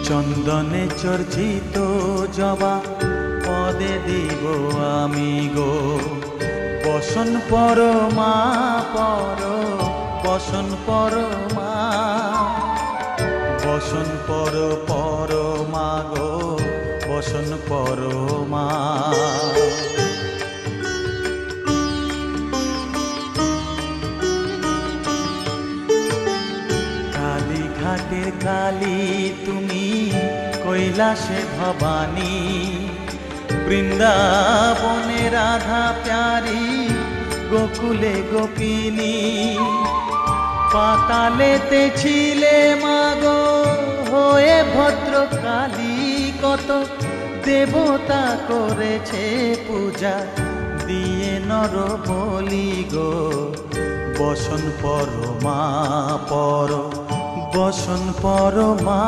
চন্দনে চর্চিত জবা পদে দিব আমি গো, বসন পরমা পর, বসন পরমা, বসন পরমা গো, বসন পরমা। কালীঘাটের কালী তুমি, কৈলাসে ভবানী, বৃন্দাবনে রাধা প্যারি, গোকুলে গোপিনী। পাতালেতে ছিলে মাগো হয়ে ভদ্রকালী, কত দেবতা করেছে পূজা দিয়ে নর বলি গো, বসন পরমা পর, বসন পরমা।